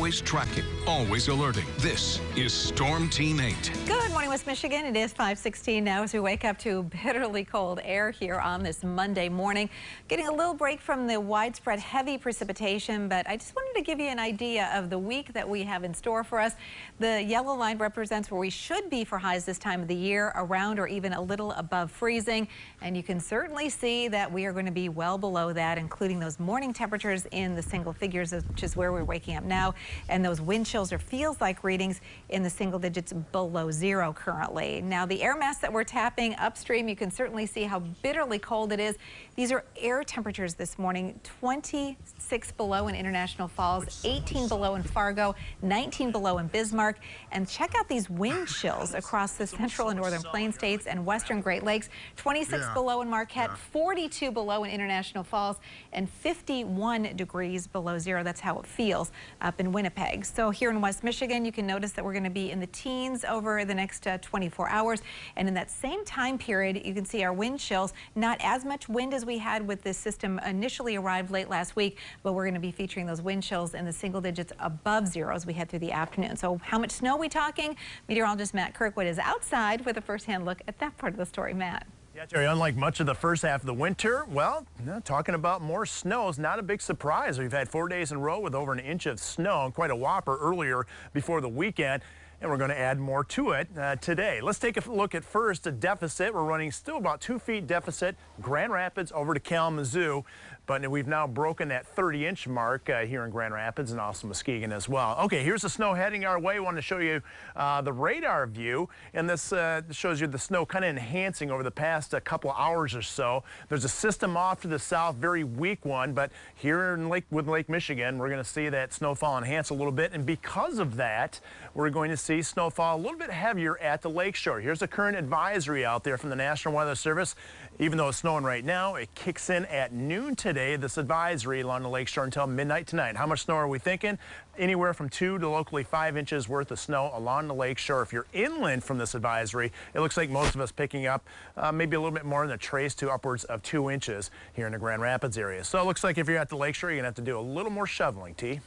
always tracking, always alerting. This is Storm Team 8. Good morning, West Michigan. It is 5:16 now as we wake up to bitterly cold air here on this Monday morning. Getting a little break from the widespread heavy precipitation, but I just wanted to give you an idea of the week that we have in store for us. The yellow line represents where we should be for highs this time of the year, around or even a little above freezing. And you can certainly see that we are going to be well below that, including those morning temperatures in the single figures, which is where we're waking up now. And those wind chills or feels like readings in the single digits below zero currently. Now, the air mass that we're tapping upstream, you can certainly see how bitterly cold it is. These are air temperatures this morning, 26 below in International Falls, 18 below in Fargo, 19 below in Bismarck. And check out these wind chills across the central and northern plain states and western Great Lakes. 26 below in Marquette, 42 below in International Falls, and 51 degrees below zero. That's how it feels up in Winnipeg. So here in West Michigan, you can notice that we're going to be in the teens over the next 24 hours. And in that same time period, you can see our wind chills, not as much wind as we had with this system initially arrived late last week, but we're going to be featuring those wind chills in the single digits above zero as we head through the afternoon. So how much snow are we talking? Meteorologist Matt Kirkwood is outside with a first-hand look at that part of the story. Matt. Yeah, Terry, unlike much of the first half of the winter, well, talking about more snow is not a big surprise. We've had 4 days in a row with over an inch of snow, and quite a whopper earlier before the weekend. And we're going to add more to it today. Let's take a look at first a deficit. We're running still about 2 feet deficit, Grand Rapids over to Kalamazoo. But we've now broken that 30-inch mark here in Grand Rapids and also Muskegon as well. Okay, here's the snow heading our way. I want to show you the radar view. And this shows you the snow kind of enhancing over the past couple hours or so. There's a system off to the south, very weak one. But here in Lake Michigan, we're going to see that snowfall enhance a little bit. And because of that, we're going to see snowfall a little bit heavier at the lakeshore. Here's the current advisory out there from the National Weather Service. Even though it's snowing right now, it kicks in at noon today, this advisory along the lakeshore until midnight tonight. How much snow are we thinking? Anywhere from 2 to locally 5 inches worth of snow along the lakeshore. If you're inland from this advisory, it looks like most of us picking up maybe a little bit more in the trace to upwards of 2 inches here in the Grand Rapids area. So it looks like if you're at the lakeshore, you're going to have to do a little more shoveling, T.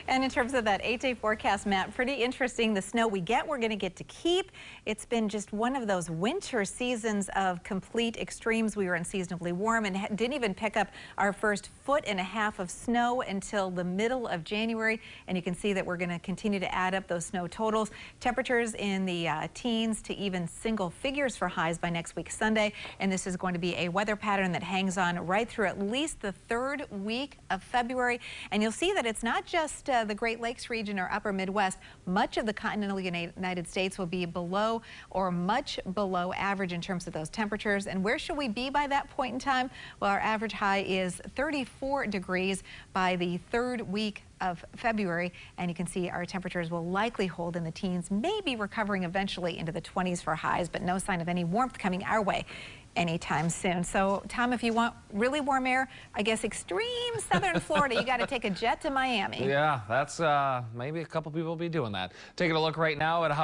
And in terms of that 8-day forecast, Matt, pretty interesting. The snow we get, we're going to get to keep. It's been just one of those winter seasons of complete extremes. We were unseasonably warm and didn't even pick up our first 1.5 feet of snow until the middle of January. And you can see that we're going to continue to add up those snow totals. Temperatures in the teens to even single figures for highs by next week Sunday. And this is going to be a weather pattern that hangs on right through at least the 3rd week of February. And you'll see that it's not just the Great Lakes region or upper Midwest. Much of the continental United States will be below or much below average in terms of those temperatures. And where should we be by that point in time? Well, our average high is 34 degrees by the 3rd week of February, and you can see our temperatures will likely hold in the teens, maybe recovering eventually into the 20s for highs, but no sign of any warmth coming our way anytime soon. So, Tom, if you want really warm air, I guess extreme southern Florida, you got to take a jet to Miami. Yeah, that's maybe a couple people will be doing that. Taking a look right now at how